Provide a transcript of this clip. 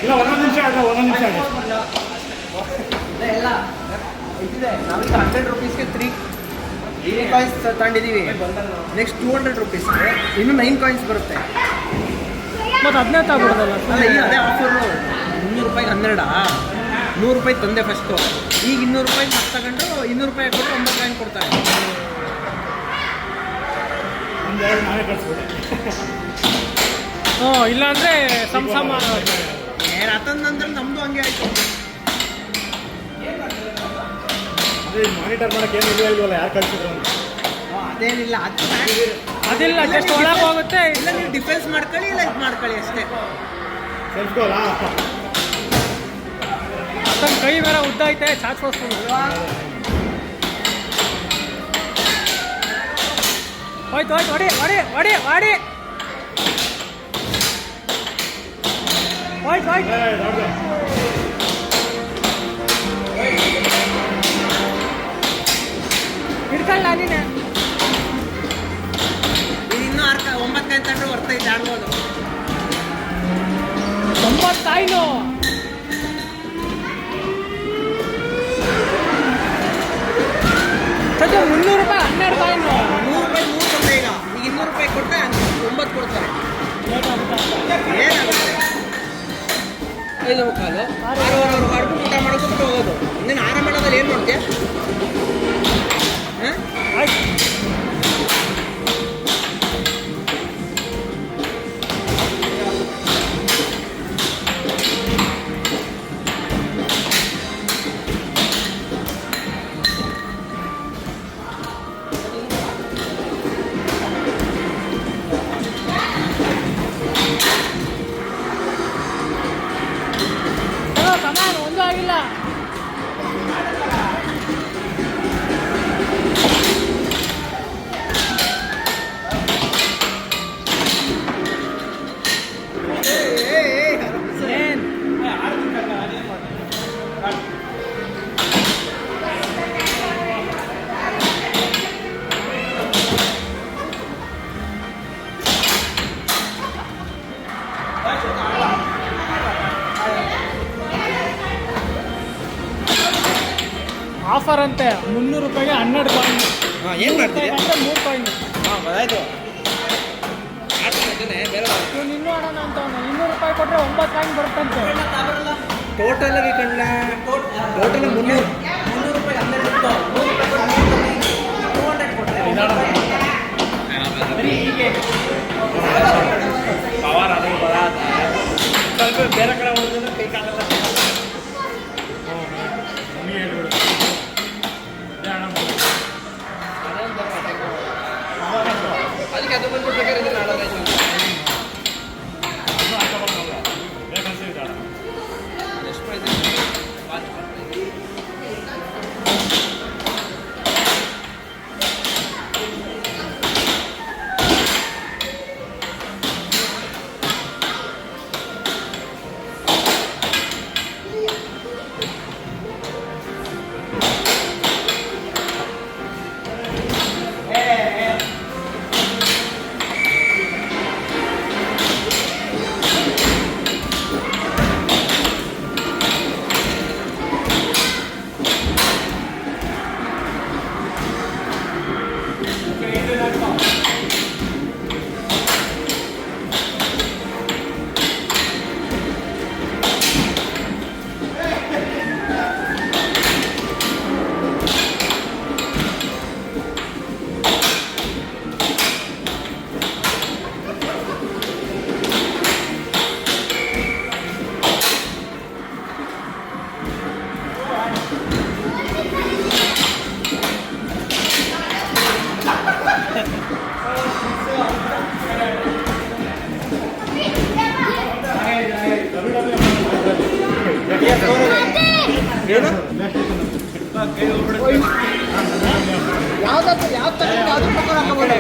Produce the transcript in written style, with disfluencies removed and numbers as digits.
ಇಲ್ಲ ಒಂದೊಂದು ನಿಮಿಷ ಎಲ್ಲ ಇದಿದೆ. ನಾವೀಗ 100 ರೂಪೀಸ್ಗೆ 3 ಕಾಯಿನ್ಸ್ ತಗೊಂಡಿದ್ದೀವಿ. ನೆಕ್ಸ್ಟ್ 200 ರೂಪೀಸ್ ಇನ್ನೂ 9 ಕಾಯಿನ್ಸ್ ಬರುತ್ತೆ. ಮತ್ತು 15 ತಗೊಳ್ಳೋದಲ್ಲ ಅಲ್ಲ, ಈಗ ಅದೇ ಆಫರು. 300 ರೂಪಾಯಿಗೆ 12 100 ರೂಪಾಯಿ ತಂದೆ ಫಸ್ಟು. ಈಗ 200 ರೂಪಾಯಿ ಮತ್ತೆ ತಗೊಂಡು 200 ರೂಪಾಯಿ ಕೊಟ್ಟು 9 ಕಾಯಿನ್ ಕೊಡ್ತಾರೆ. ಒಂದೆರಡು ನಾವೇ ಕಳಿಸ್ಬಿಟ್ಟೆ. ಹ್ಞೂ, ಇಲ್ಲಾಂದರೆ ಸಮ ರತನಂದ್ರೆ ನಮ್ಮದು ಹಂಗೆ ಆಯಿತು. ಅದೇ ಮಾನಿಟರ್ ಮಾಡೋಕ್ಕೆ ಏನು ಇಲ್ವಲ್ಲ, ಯಾರು ಕಳಿಸಿದ್ರು ಅಂತ. ಅದೇನಿಲ್ಲ, ಅದಿಲ್ಲ, ಜಸ್ಟ್ ಒಳಗೆ ಹೋಗುತ್ತೆ. ಇಲ್ಲ, ನೀವು ಡಿಫೆನ್ಸ್ ಮಾಡ್ಕೊಳ್ಳಿ, ಇಲ್ಲ ಇದು ಮಾಡ್ಕೊಳ್ಳಿ ಅಷ್ಟೇ. ಸೆಲ್ಫ್ ಗೋಲಾ? ತನ್ನ ಕೈ ಬೇರೆ ಉದ್ದ ಐತೆ, ಚಾಚ್ಬೋದು. ಹೋಯ್ತು ಹೋಯ್ತು, ಹೊಡಿ ಹೊಡಿ ಹೊಡಿ ಹೊಡಿ. ಹೋಯ್ತು ಹೋಯ್ತು. ಹಿಡ್ಕೊಳ್ಳ ನೀನೆ. ಇನ್ನೂ 9 ಕಾಯಿನ್ ತಗೊಂಡು ಬರ್ತೈತೆ, ಆಡ್ಬೋದು. 9 ಕಾಯಿನು ಸದ್ಯ 300 ರೂಪಾಯಿ 12 ಕಾಯಿನು. 100 ರೂಪಾಯಿ 3 ತಂದೆ. ಈಗ 200 ರೂಪಾಯಿ ಕೊಟ್ಟರೆ 9 ಕೊಡ್ತಾರೆ. ಏನಾಗುತ್ತೆ? 5 ಮುಕ್ಕಾಲು 6:15 ಮಾಡ್ಕೊಂಡು ಊಟ ಮಾಡ್ಕೊಂಡು ಹೋಗೋದು. ಇನ್ನೇನು ಆರಾಮ ಮಾಡೋದಲ್ಲಿ ಏನು ಮಾಡ್ತೀಯ? ಹಾಂ, ಆಯ್ತು. ಕಮಾನ್, ಒಂದೂ ಆಗಿಲ್ಲ. ಆಫರ್ ಅಂತೆ 300 ರೂಪಾಯಿಗೆ 12 ಕಾಯಿನ್. ಏನು ಮಾಡ್ತೀವಿ? 3 ಕಾಯಿನ್. ಹಾಂ, ಆಯಿತು. ಬೇರೆ ಇವನು ಇನ್ನೂ ಆಡೋಣ ಅಂತ 200 ರೂಪಾಯಿ ಕೊಟ್ಟರೆ 9 ಕಾಯಿನ್ ಬರುತ್ತಂತೆ. ಟೋಟಲ್ ಆಗಿ ಕಂಡ ಟೋಟಲ್ 300 ರೂಪಾಯಿ 12 ಇತ್ತು. 100 ರೂಪಾಯಿ 200 ಕೊಟ್ಟರೆ ಪವರ್ ಅದು ಸ್ವಲ್ಪ ಬೇರೆ ಕಡೆ ಹೋಗಿದ್ರೆ ಕೈ ಕಾಣಲ್ಲ. ನಮಗೆ ಹೇಳ್ಬಿಡು. ಅದಕ್ಕೆ ಅದು ಬಂದ್ಬಿಡ್ಬೇಕಾದ್ರೆ ನಾಡೋದಾಯ್ತು. ಎಷ್ಟು ಪ್ರೈಸ್? ಏನು ಯಾವ್ದು ಪ್ರಕಾರ ಹಾಕಬಹುದು.